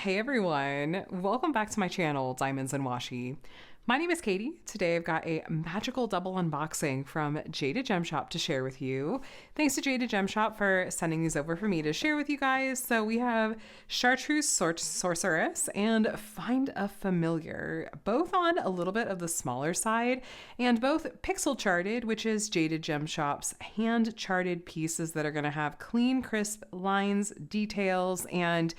Hey everyone, welcome back to my channel, Diamonds and Washi. My name is Katie. Today I've got a magical double unboxing from Jaded Gem Shop to share with you. Thanks to Jaded Gem Shop for sending these over for me to share with you guys. So we have Chartreuse Sorceress and Find a Familiar, both on a little bit of the smaller side, and both pixel charted, which is Jaded Gem Shop's hand charted pieces that are going to have clean, crisp lines, details, and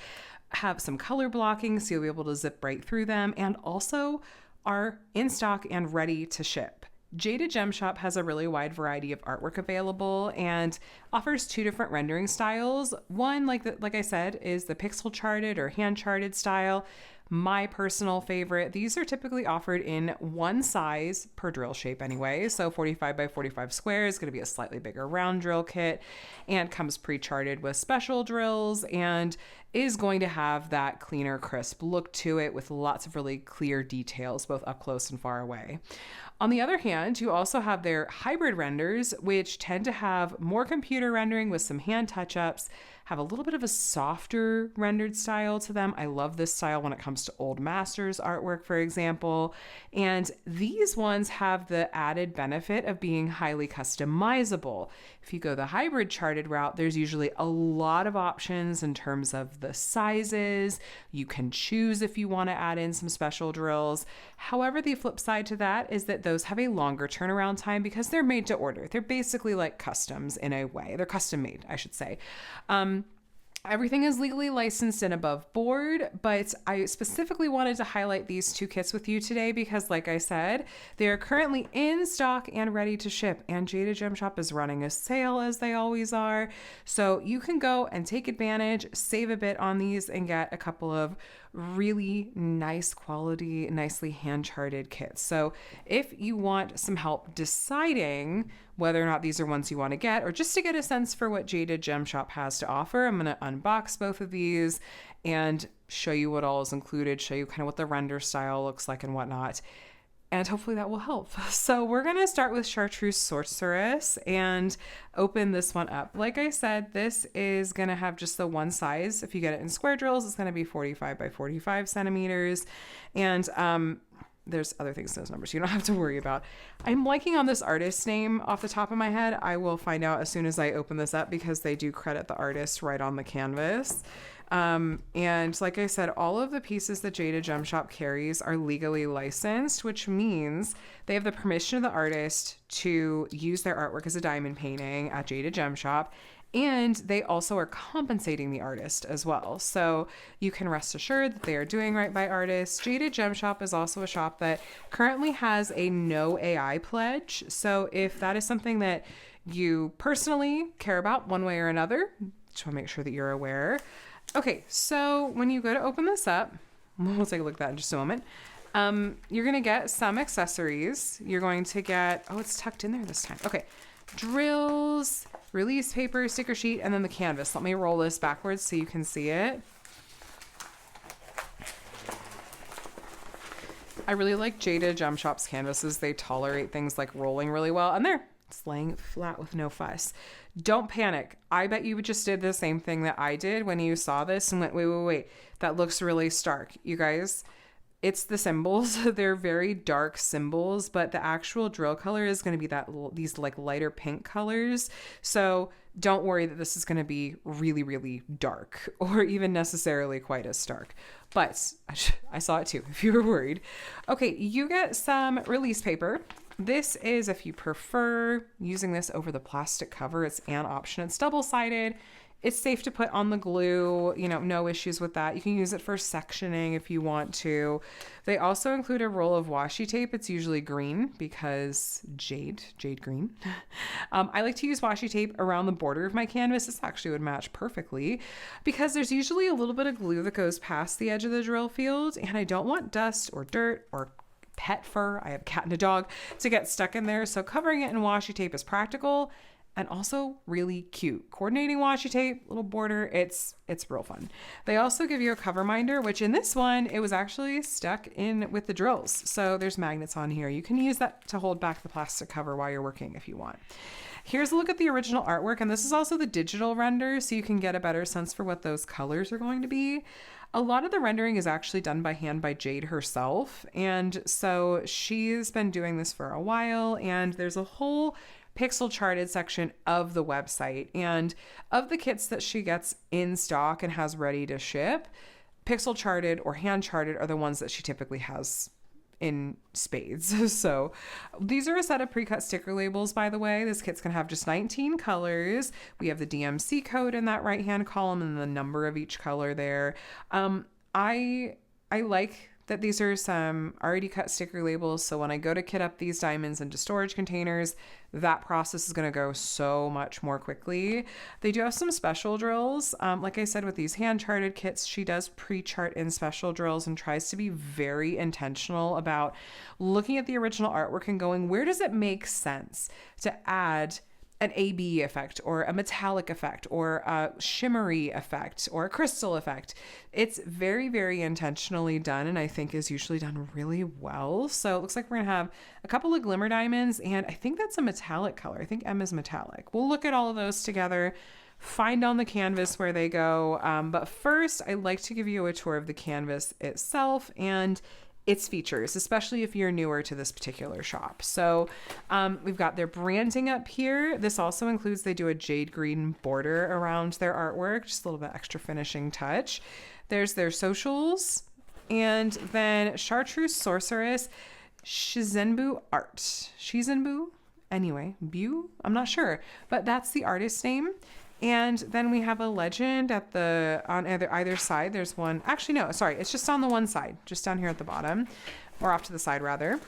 have some color blocking so you'll be able to zip right through them, and also are in stock and ready to ship. Jaded Gem Shop has a really wide variety of artwork available and offers two different rendering styles. One, like I said, is the pixel charted or hand charted style. My personal favorite. These are typically offered in one size per drill shape anyway. So 45 by 45 square is going to be a slightly bigger round drill kit and comes pre-charted with special drills and is going to have that cleaner, crisp look to it with lots of really clear details, both up close and far away. On the other hand, you also have their hybrid renders, which tend to have more computer rendering with some hand touch-ups, have a little bit of a softer rendered style to them. I love this style when it comes to old masters artwork, for example. And these ones have the added benefit of being highly customizable. If you go the hybrid charted route, there's usually a lot of options in terms of the sizes. You can choose if you want to add in some special drills. However, the flip side to that is that those have a longer turnaround time because they're made to order. They're basically like customs in a way. They're custom made, I should say. Everything is legally licensed and above board, but I specifically wanted to highlight these two kits with you today because, like I said, they are currently in stock and ready to ship, and Jaded Gem Shop is running a sale as they always are. So you can go and take advantage, save a bit on these, and get a couple of really nice quality, nicely hand-charted kits. So if you want some help deciding whether or not these are ones you want to get, or just to get a sense for what Jaded Gem Shop has to offer, I'm going to unbox both of these and show you what all is included, show you kind of what the render style looks like and whatnot. And hopefully that will help. So we're going to start with Chartreuse Sorceress and open this one up. Like I said, this is going to have just the one size. If you get it in square drills, it's going to be 45 by 45 centimeters. And there's other things in those numbers you don't have to worry about. I'm blanking on this artist's name off the top of my head. I will find out as soon as I open this up because they do credit the artist right on the canvas. And like I said, all of the pieces that Jaded Gem Shop carries are legally licensed, which means they have the permission of the artist to use their artwork as a diamond painting at Jaded Gem Shop. And they also are compensating the artist as well. So you can rest assured that they are doing right by artists. Jaded Gem Shop is also a shop that currently has a no AI pledge. So if that is something that you personally care about one way or another, just want to make sure that you're aware. Okay, so when you go to open this up, we'll take a look at that in just a moment. You're going to get some accessories. You're going to get, oh, it's tucked in there this time. Okay, drills, release paper, sticker sheet, and then the canvas. Let me roll this backwards so you can see it. I really like Jaded Gem Shop's canvases. They tolerate things like rolling really well. And there, it's laying flat with no fuss. Don't panic. I bet you just did the same thing that I did when you saw this and went, wait. That looks really stark. You guys, it's the symbols. They're very dark symbols, but the actual drill color is going to be these like lighter pink colors. So don't worry that this is going to be really, really dark or even necessarily quite as stark. But I saw it too, if you were worried. Okay, you get some release paper. This is, if you prefer using this over the plastic cover, it's an option. It's double-sided. It's safe to put on the glue, no issues with that. You can use it for sectioning if you want to. They also include a roll of washi tape. It's usually green because jade green. I like to use washi tape around the border of my canvas. This actually would match perfectly because there's usually a little bit of glue that goes past the edge of the drill field, and I don't want dust or dirt or pet fur, I have a cat and a dog, to get stuck in there. So covering it in washi tape is practical and also really cute. Coordinating washi tape, little border, it's real fun. They also give you a cover minder, which in this one, it was actually stuck in with the drills. So there's magnets on here. You can use that to hold back the plastic cover while you're working if you want. Here's a look at the original artwork, and this is also the digital render, so you can get a better sense for what those colors are going to be. A lot of the rendering is actually done by hand by Jade herself, and so she's been doing this for a while, and there's a whole pixel charted section of the website, and of the kits that she gets in stock and has ready to ship, pixel charted or hand charted are the ones that she typically has in spades. So these are a set of pre-cut sticker labels, by the way. This kit's gonna have just 19 colors. We have the DMC code in that right hand column and the number of each color there. I like that these are some already cut sticker labels, so when I go to kit up these diamonds into storage containers, that process is going to go so much more quickly. They do have some special drills. Like I said, with these hand charted kits, she does pre-chart in special drills and tries to be very intentional about looking at the original artwork and going, where does it make sense to add an AB effect or a metallic effect or a shimmery effect or a crystal effect. It's very, very intentionally done, and I think is usually done really well. So it looks like we're gonna have a couple of glimmer diamonds, and I think that's a metallic color. I think M is metallic. We'll look at all of those together, find on the canvas where they go. But first, I'd like to give you a tour of the canvas itself and its features, especially if you're newer to this particular shop. So we've got their branding up here. This also includes, they do a jade green border around their artwork, just a little bit extra finishing touch. There's their socials, and then Chartreuse Sorceress, Shizenbu Art. Shizenbu? Anyway, Bu? I'm not sure, but that's the artist's name. And then we have a legend at on either side. There's one, actually, no, sorry. It's just on the one side, just down here at the bottom, or off to the side rather.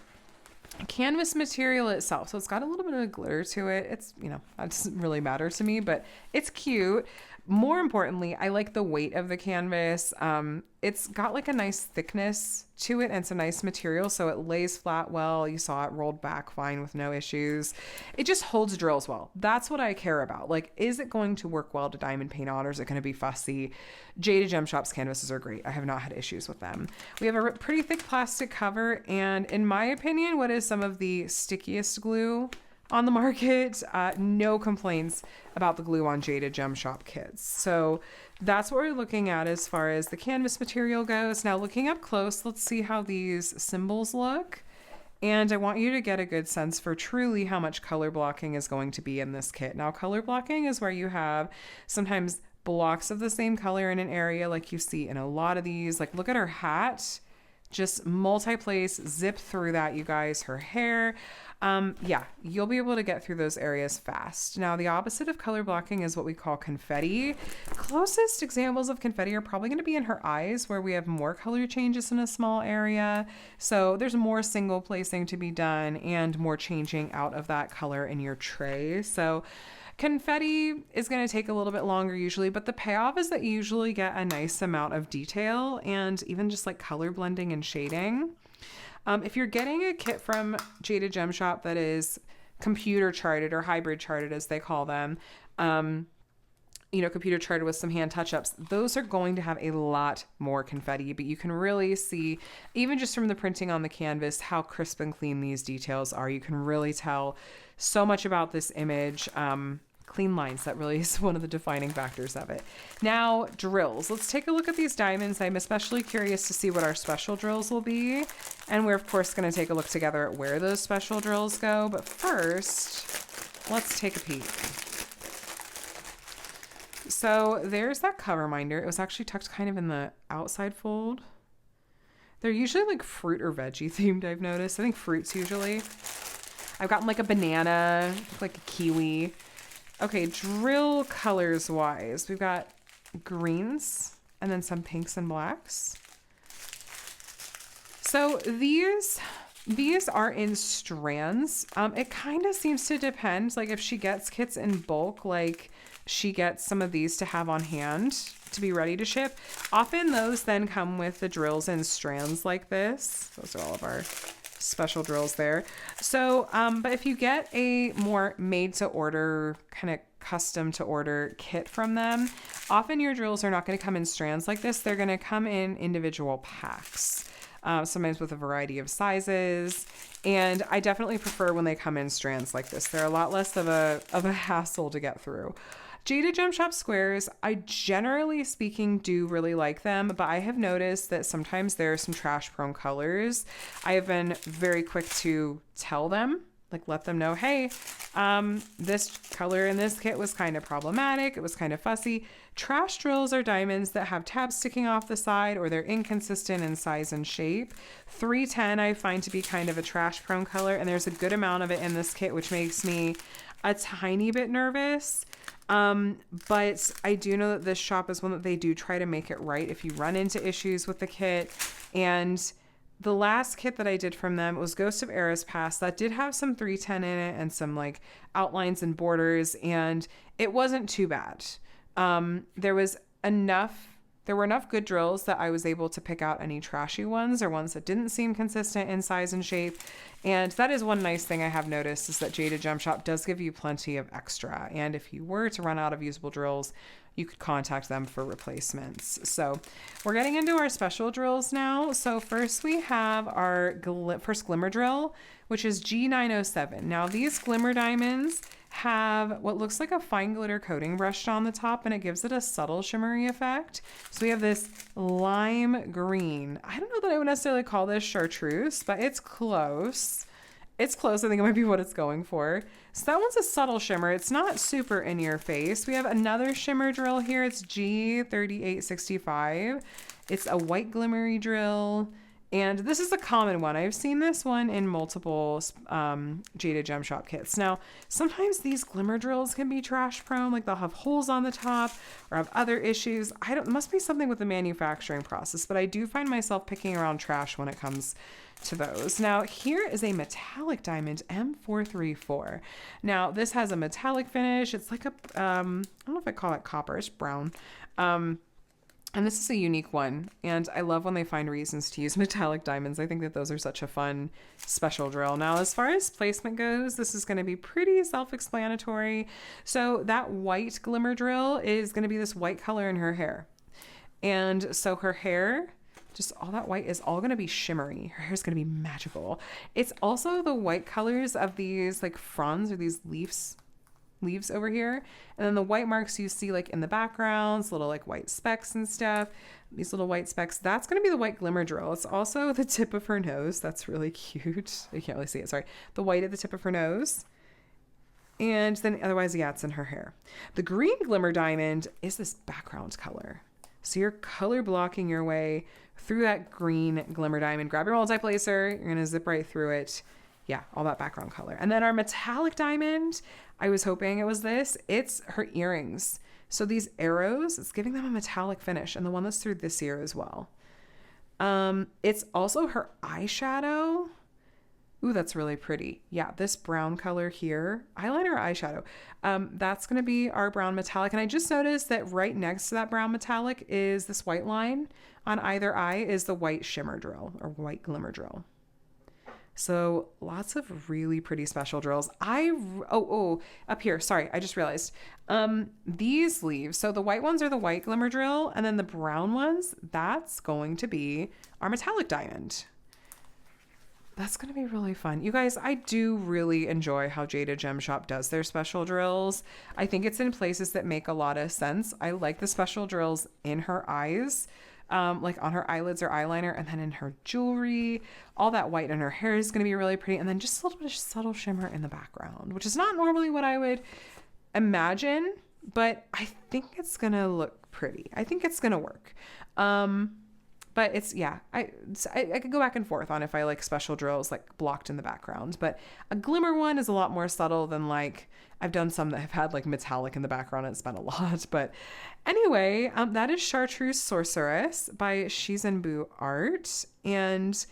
Canvas material itself. So it's got a little bit of glitter to it. It's, that doesn't really matter to me, but it's cute. More importantly, I like the weight of the canvas. It's got like a nice thickness to it, and it's a nice material, so it lays flat well. You saw it rolled back fine with no issues. It just holds drills well. That's what I care about. Like, is it going to work well to diamond paint on, or is it going to be fussy? Jaded Gem Shop's canvases are great. I have not had issues with them. We have a pretty thick plastic cover, and in my opinion, what is some of the stickiest glue on the market. No complaints about the glue on Jaded Gem Shop kits. So that's what we're looking at as far as the canvas material goes. Now looking up close, let's see how these symbols look. And I want you to get a good sense for truly how much color blocking is going to be in this kit. Now color blocking is where you have sometimes blocks of the same color in an area, like you see in a lot of these. Like look at her hat. Just multi-place, zip through that, you guys. Her hair. Yeah, you'll be able to get through those areas fast. Now, the opposite of color blocking is what we call confetti. Closest examples of confetti are probably going to be in her eyes, where we have more color changes in a small area. So there's more single placing to be done and more changing out of that color in your tray. So confetti is going to take a little bit longer usually, but the payoff is that you usually get a nice amount of detail and even just like color blending and shading. If you're getting a kit from Jaded Gem Shop that is computer charted or hybrid charted as they call them, computer charted with some hand touch-ups, those are going to have a lot more confetti, but you can really see, even just from the printing on the canvas, how crisp and clean these details are. You can really tell so much about this image. Clean lines, that really is one of the defining factors of it. Now, drills. Let's take a look at these diamonds. I'm especially curious to see what our special drills will be. And we're, of course, going to take a look together at where those special drills go. But first, let's take a peek. So there's that cover minder. It was actually tucked kind of in the outside fold. They're usually like fruit or veggie themed, I've noticed. I think fruits usually. I've gotten like a banana, like a kiwi. Okay, drill colors wise, we've got greens and then some pinks and blacks. So these are in strands. It kind of seems to depend. Like if she gets kits in bulk, like she gets some of these to have on hand to be ready to ship. Often those then come with the drills in strands like this. Those are all of our special drills there. So, but if you get a more made to order, kind of custom to order kit from them, often your drills are not going to come in strands like this. They're going to come in individual packs, sometimes with a variety of sizes. And I definitely prefer when they come in strands like this. They're a lot less of a hassle to get through. Jaded Gem Shop squares, I generally speaking do really like them, but I have noticed that sometimes there are some trash prone colors. I have been very quick to tell them, like let them know, hey, this color in this kit was kind of problematic. It was kind of fussy. Trash drills are diamonds that have tabs sticking off the side or they're inconsistent in size and shape. 310 I find to be kind of a trash prone color, and there's a good amount of it in this kit, which makes me a tiny bit nervous. But I do know that this shop is one that they do try to make it right if you run into issues with the kit. And the last kit that I did from them was Ghost of Eras Past. That did have some 310 in it and some like outlines and borders, and it wasn't too bad. There were enough good drills that I was able to pick out any trashy ones or ones that didn't seem consistent in size and shape. And that is one nice thing I have noticed, is that Jaded Gem Shop does give you plenty of extra. And if you were to run out of usable drills, you could contact them for replacements. So we're getting into our special drills now. So first we have our first glimmer drill, which is G907. Now these glimmer diamonds have what looks like a fine glitter coating brushed on the top, and it gives it a subtle shimmery effect. So we have this lime green. I don't know that I would necessarily call this chartreuse, but it's close. It's close. I think it might be what it's going for. So that one's a subtle shimmer. It's not super in your face. We have another shimmer drill here. It's G3865. It's a white glimmery drill. And this is a common one. I've seen this one in multiple Jaded Gem Shop kits. Now, sometimes these glimmer drills can be trash prone, like they'll have holes on the top or have other issues. It must be something with the manufacturing process, but I do find myself picking around trash when it comes to those. Now, here is a metallic diamond, M434. Now, this has a metallic finish. It's like I don't know if I call it copper, it's brown. And this is a unique one, and I love when they find reasons to use metallic diamonds. I think that those are such a fun special drill. Now, as far as placement goes, this is going to be pretty self-explanatory. So that white glimmer drill is going to be this white color in her hair. And so her hair, just all that white, is all going to be shimmery. Her hair is going to be magical. It's also the white colors of these like fronds or these leaves over here, and then the white marks you see like in the backgrounds, little like white specks and stuff, these little white specks, that's going to be the white glimmer drill. It's also the tip of her nose. That's really cute. You can't really see it, sorry. The white at the tip of her nose, and then otherwise, yeah, it's in her hair. The green glimmer diamond is this background color, so you're color blocking your way through that green glimmer diamond. Grab your multi-placer, you're going to zip right through it. Yeah, all that background color. And then our metallic diamond, I was hoping it was this. It's her earrings. So these arrows, it's giving them a metallic finish, and the one that's through this ear as well. It's also her eyeshadow. Ooh, that's really pretty. Yeah, this brown color here, eyeliner or eyeshadow. That's going to be our brown metallic. And I just noticed that right next to that brown metallic is this white line on either eye is the white shimmer drill or white glimmer drill. So lots of really pretty special drills. Up here, sorry, I just realized. These leaves, so the white ones are the white glimmer drill, and then the brown ones, that's going to be our metallic diamond. That's going to be really fun. You guys, I do really enjoy how Jaded Gem Shop does their special drills. I think it's in places that make a lot of sense. I like the special drills in her eyes. Like on her eyelids or eyeliner, and then in her jewelry, all that white in her hair is going to be really pretty. And then just a little bit of subtle shimmer in the background, which is not normally what I would imagine, but I think it's going to look pretty. I think it's going to work. But it's, yeah, I could go back and forth on if I like special drills like blocked in the background, but a glimmer one is a lot more subtle than like, I've done some that have had like metallic in the background and it's been a lot. But anyway, that is Chartreuse Sorceress by Shizenbu Art. And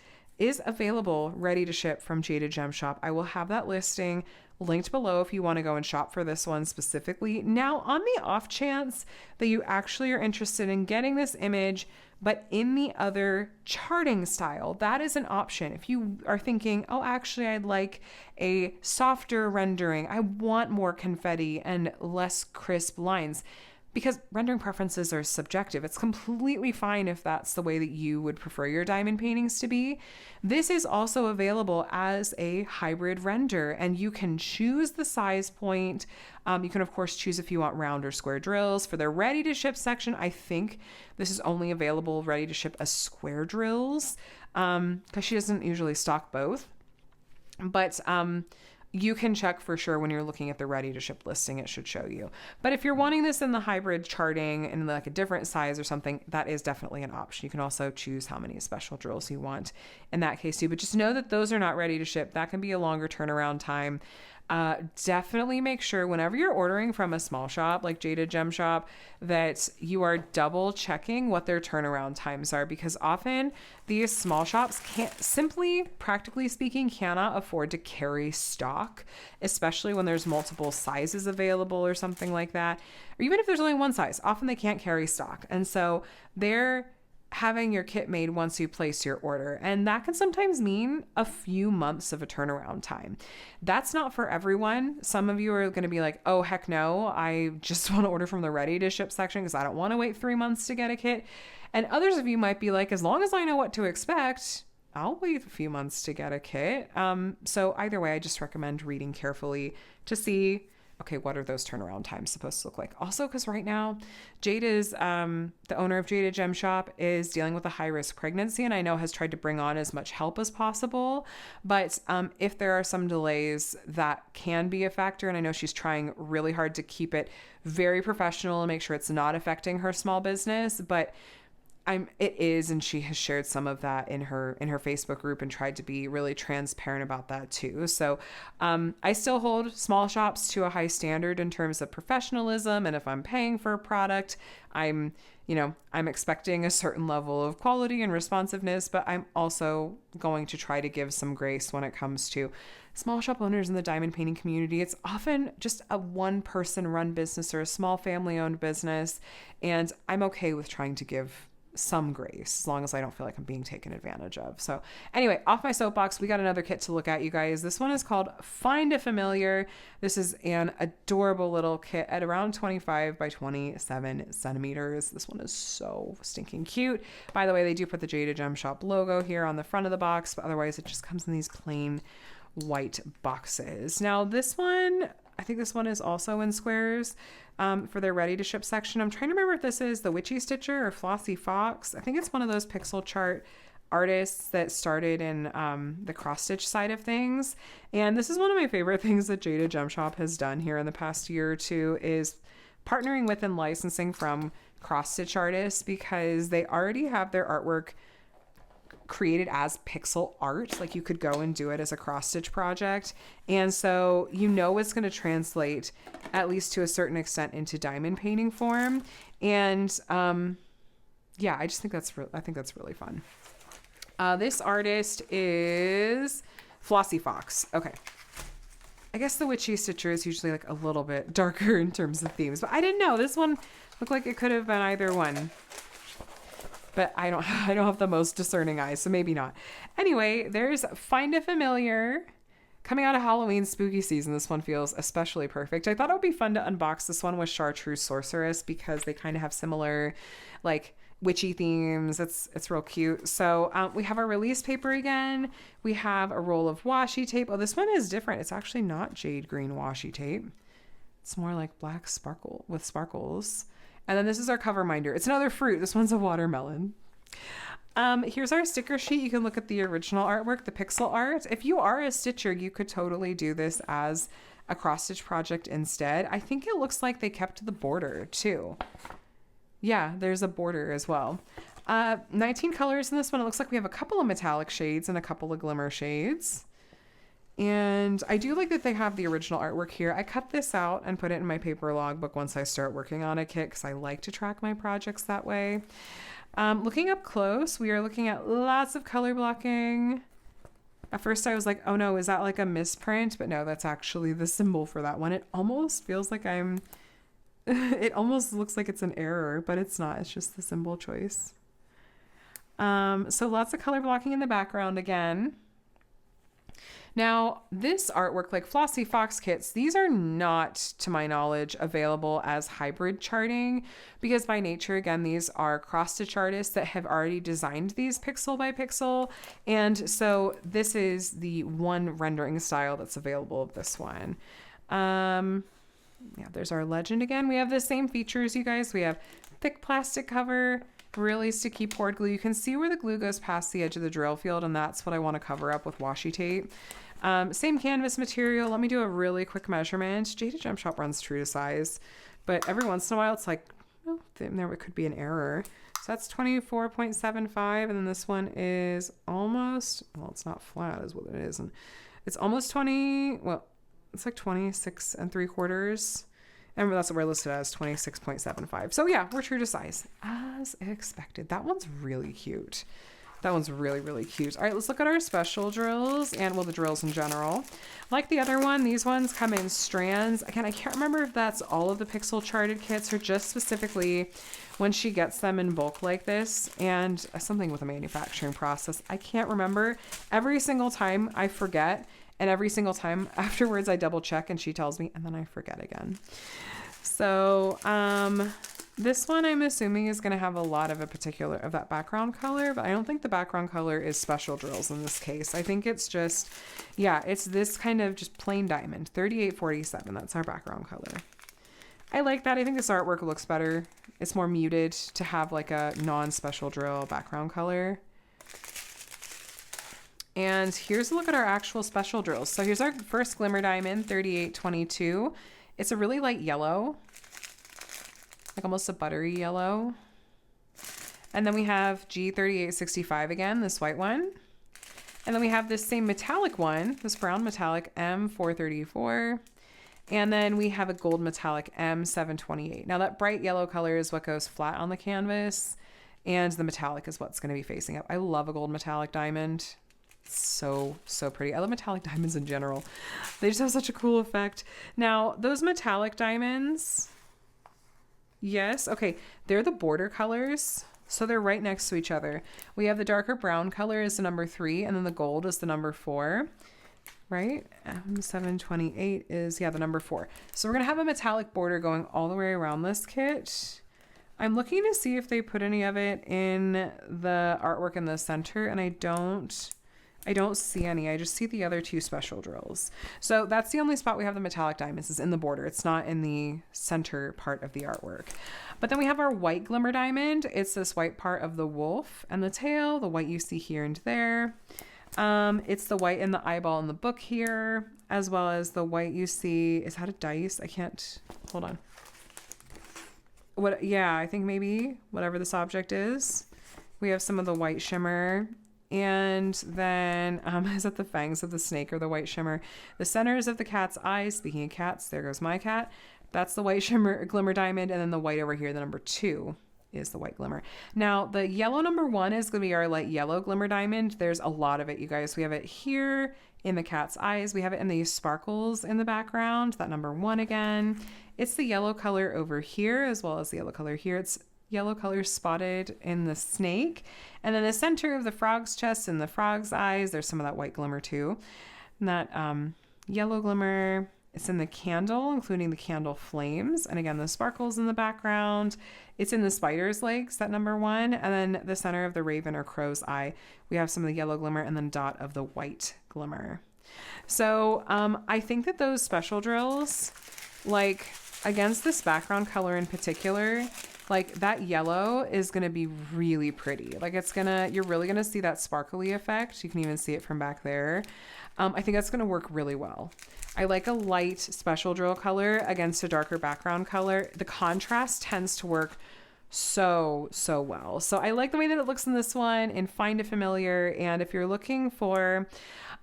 is available ready to ship from Jaded Gem Shop. I will have that listing linked below if you want to go and shop for this one specifically. Now, on the off chance that you actually are interested in getting this image, but in the other charting style, that is an option. If you are thinking, oh, actually, I'd like a softer rendering, I want more confetti and less crisp lines, because rendering preferences are subjective. It's completely fine if that's the way that you would prefer your diamond paintings to be. This is also available as a hybrid render, and you can choose the size point. You can, of course, choose if you want round or square drills. For their ready to ship section, I think this is only available ready to ship as square drills, because she doesn't usually stock both. But you can check for sure when you're looking at the ready to ship listing, it should show you. But if you're wanting this in the hybrid charting in like a different size or something, that is definitely an option. You can also choose how many special drills you want in that case too. But just know that those are not ready to ship. That can be a longer turnaround time. Definitely make sure whenever you're ordering from a small shop like Jaded Gem Shop that you are double checking what their turnaround times are, because often these small shops can't, simply practically speaking, cannot afford to carry stock, especially when there's multiple sizes available or something like that. Or even if there's only one size, often they can't carry stock. And so they're having your kit made once you place your order. And that can sometimes mean a few months of a turnaround time. That's not for everyone. Some of you are going to be like, oh, heck no, I just want to order from the ready to ship section because I don't want to wait 3 months to get a kit. And others of you might be like, as long as I know what to expect, I'll wait a few months to get a kit. So either way, I just recommend reading carefully to see, okay, what are those turnaround times supposed to look like? Also, because right now, Jade is, the owner of Jaded Gem Shop is dealing with a high-risk pregnancy, and I know has tried to bring on as much help as possible. But if there are some delays, that can be a factor, and I know she's trying really hard to keep it very professional and make sure it's not affecting her small business. But it is, and she has shared some of that in her Facebook group and tried to be really transparent about that too. So I still hold small shops to a high standard in terms of professionalism, and if I'm paying for a product, I'm expecting a certain level of quality and responsiveness, but I'm also going to try to give some grace when it comes to small shop owners in the diamond painting community. It's often just a one-person run business or a small family-owned business, and I'm okay with trying to give some grace as long as I don't feel like I'm being taken advantage of. So anyway, off my soapbox, we got another kit to look at, you guys. This one is called Find a Familiar. This is an adorable little kit at around 25 by 27 centimeters. This one is so stinking cute. By the way, they do put the Jaded Gem Shop logo here on the front of the box, but otherwise it just comes in these plain white boxes. Now this one, I think this one is also in squares for their ready to ship section. I'm trying to remember if this is the Witchy Stitcher or Flossy Fox. I think it's one of those pixel chart artists that started in the cross stitch side of things. And this is one of my favorite things that Jaded Gem Shop has done here in the past year or two, is partnering with and licensing from cross stitch artists, because they already have their artwork created as pixel art. Like you could go and do it as a cross stitch project. And so, it's going to translate at least to a certain extent into diamond painting form. And, I just think that's really fun. This artist is Flossy Fox. Okay. I guess the Witchy Stitcher is usually like a little bit darker in terms of themes, but I didn't know this one looked like it could have been either one. But I don't have the most discerning eyes, so maybe not. Anyway, there's Find a Familiar. Coming out of Halloween spooky season, this one feels especially perfect. I thought it would be fun to unbox this one with Chartreuse Sorceress, because they kind of have similar, like, witchy themes. It's real cute. So we have our release paper again. We have a roll of washi tape. Oh, this one is different. It's actually not jade green washi tape. It's more like black sparkle with sparkles. And then this is our cover minder. It's another fruit. This one's a watermelon. Here's our sticker sheet. You can look at the original artwork, the pixel art. If you are a stitcher, you could totally do this as a cross stitch project instead. I think it looks like they kept the border too. Yeah, there's a border as well. 19 colors in this one. It looks like we have a couple of metallic shades and a couple of glimmer shades. And I do like that they have the original artwork here. I cut this out and put it in my paper logbook once I start working on a kit, because I like to track my projects that way. Looking up close, we are looking at lots of color blocking. At first I was like, oh no, is that like a misprint? But no, that's actually the symbol for that one. It almost feels like it almost looks like it's an error, but it's not. It's just the symbol choice. So lots of color blocking in the background again. Now, this artwork, like Flossy Fox kits, these are not, to my knowledge, available as hybrid charting because by nature, again, these are cross-stitch artists that have already designed these pixel by pixel. And so this is the one rendering style that's available of this one. Yeah, there's our legend again. We have the same features, you guys. We have thick plastic cover, really sticky poured glue. You can see where the glue goes past the edge of the drill field, and that's what I want to cover up with washi tape. Same canvas material. Let me do a really quick measurement. Jaded Gem Shop runs true to size, but every once in a while it's like, oh, there could be an error. So that's 24.75, and then this one is almost, well, it's not flat is what it is, and it's almost 20, well, it's like 26 3/4. And that's what we're listed as, 26.75. So yeah, we're true to size as expected. That one's really cute. That one's really, really cute. All right, let's look at our special drills and, well, the drills in general. Like the other one, these ones come in strands. Again, I can't remember if that's all of the pixel charted kits or just specifically when she gets them in bulk like this and something with a manufacturing process. I can't remember. Every single time I forget, and every single time afterwards I double check and she tells me, and then I forget again. So, this one I'm assuming is going to have a lot of that background color, but I don't think the background color is special drills in this case. I think it's just, yeah, it's this kind of just plain diamond, 3847. That's our background color. I like that. I think this artwork looks better. It's more muted to have like a non-special drill background color. And here's a look at our actual special drills. So here's our first glimmer diamond, 3822. It's a really light yellow, like almost a buttery yellow. And then we have G3865 again, this white one. And then we have this same metallic one, this brown metallic M434. And then we have a gold metallic M728. Now that bright yellow color is what goes flat on the canvas, and the metallic is what's going to be facing up. I love a gold metallic diamond. So pretty. I love metallic diamonds in general. They just have such a cool effect. Now, those metallic diamonds, yes, okay, they're the border colors, so they're right next to each other. We have the darker brown color is the number 3, and then the gold is the number 4, right? M728 is, yeah, the number 4. So we're going to have a metallic border going all the way around this kit. I'm looking to see if they put any of it in the artwork in the center, and I don't see any. I just see the other two special drills. So that's the only spot we have the metallic diamonds is in the border. It's not in the center part of the artwork. But then we have our white glimmer diamond. It's this white part of the wolf and the tail, the white you see here and there. It's the white in the eyeball in the book here, as well as the white you see. Is that a dice? I can't, hold on. Yeah, I think maybe whatever this object is. We have some of the white shimmer. And then, is that the fangs of the snake or the white shimmer? The centers of the cat's eyes, speaking of cats, there goes my cat. That's the white shimmer glimmer diamond. And then the white over here, the number 2 is the white glimmer. Now, the yellow number 1 is going to be our light yellow glimmer diamond. There's a lot of it, you guys. We have it here in the cat's eyes. We have it in these sparkles in the background, that number 1 again. It's the yellow color over here, as well as the yellow color here. It's yellow color spotted in the snake. And then the center of the frog's chest and the frog's eyes, there's some of that white glimmer too. And that yellow glimmer, it's in the candle, including the candle flames. And again, the sparkles in the background. It's in the spider's legs, that number 1. And then the center of the raven or crow's eye, we have some of the yellow glimmer and then dot of the white glimmer. So I think that those special drills, like against this background color in particular, like that yellow is going to be really pretty. Like you're really going to see that sparkly effect. You can even see it from back there. I think that's going to work really well. I like a light special drill color against a darker background color. The contrast tends to work so well. So I like the way that it looks in this one and find it familiar. And if you're looking for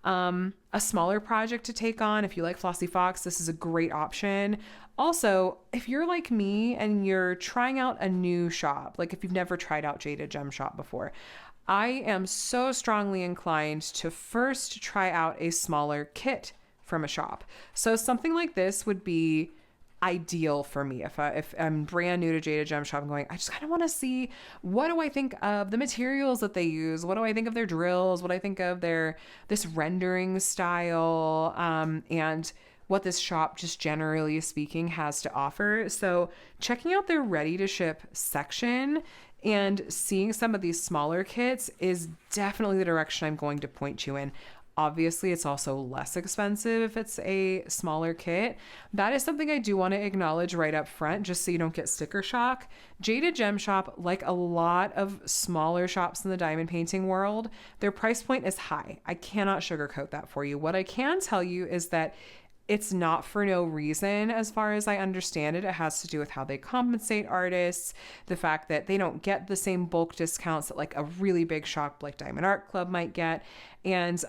a smaller project to take on, if you like Flossy Fox, this is a great option. Also, if you're like me and you're trying out a new shop, like if you've never tried out Jaded Gem Shop before, I am so strongly inclined to first try out a smaller kit from a shop. So something like this would be ideal for me if I'm brand new to Jaded Gem Shop and going, I just kind of want to see, what do I think of the materials that they use? What do I think of their drills? What do I think of this rendering style? And what this shop, just generally speaking, has to offer. So checking out their ready to ship section and seeing some of these smaller kits is definitely the direction I'm going to point you in. Obviously, it's also less expensive if it's a smaller kit. That is something I do want to acknowledge right up front, just so you don't get sticker shock. Jaded Gem Shop, like a lot of smaller shops in the diamond painting world, their price point is high. I cannot sugarcoat that for you. What I can tell you is that it's not for no reason, as far as I understand it. It has to do with how they compensate artists, the fact that they don't get the same bulk discounts that like a really big shop like Diamond Art Club might get, and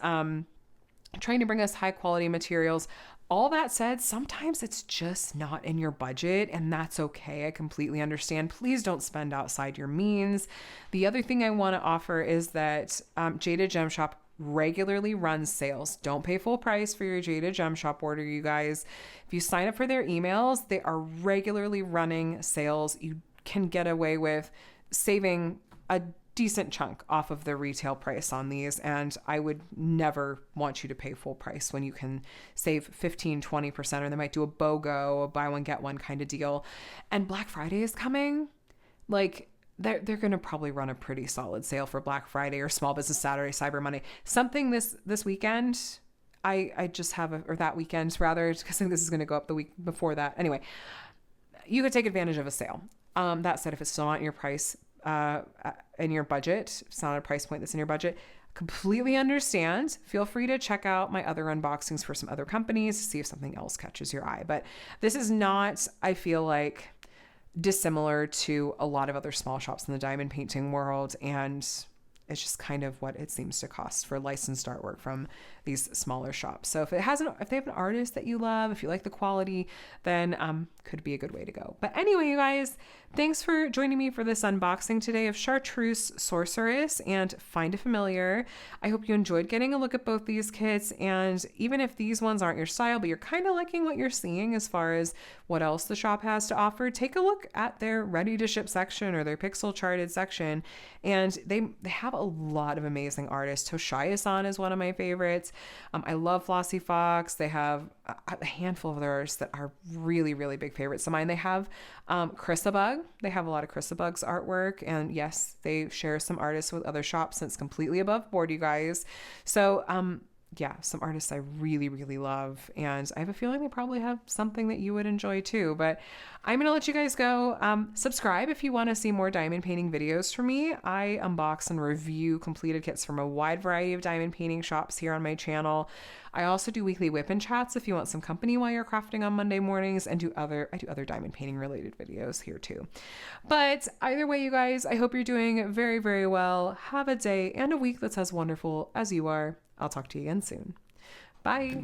trying to bring us high quality materials. All that said, sometimes it's just not in your budget, and that's okay. I completely understand. Please don't spend outside your means. The other thing I want to offer is that Jaded Gem Shop regularly runs sales. Don't pay full price for your Jaded Gem Shop order, you guys. If you sign up for their emails, they are regularly running sales. You can get away with saving a decent chunk off of the retail price on these, and I would never want you to pay full price when you can save 15-20%, or they might do a BOGO, a buy one get one kind of deal. And Black Friday is coming. Like, they're going to probably run a pretty solid sale for Black Friday or Small Business Saturday, Cyber Monday, something this weekend. I just have or that weekend rather, because I think this is going to go up the week before that. Anyway, you could take advantage of a sale. That said, if it's still not in your price, in your budget, it's not a price point that's in your budget, completely understand. Feel free to check out my other unboxings for some other companies to see if something else catches your eye. But this is not, I feel like, dissimilar to a lot of other small shops in the diamond painting world, and it's just kind of what it seems to cost for licensed artwork from these smaller shops. So if they have an artist that you love, if you like the quality, then could be a good way to go. But anyway, you guys, thanks for joining me for this unboxing today of Chartreuse Sorceress and Find a Familiar. I hope you enjoyed getting a look at both these kits, and even if these ones aren't your style, but you're kind of liking what you're seeing as far as what else the shop has to offer, take a look at their ready to ship section or their pixel charted section, and they have a lot of amazing artists. Toshia-san is one of my favorites. I love Flossy Fox. They have a handful of other artists that are really, really big favorites of mine. They have Chrisabug. They have a lot of Chrisabug's artwork. And yes, they share some artists with other shops, and it's completely above board, you guys. So yeah, some artists I really, really love. And I have a feeling they probably have something that you would enjoy too. But I'm going to let you guys go. Subscribe if you want to see more diamond painting videos from me. I unbox and review completed kits from a wide variety of diamond painting shops here on my channel. I also do weekly whip and chats if you want some company while you're crafting on Monday mornings, and I do other diamond painting related videos here too. But either way, you guys, I hope you're doing very, very well. Have a day and a week that's as wonderful as you are. I'll talk to you again soon. Bye.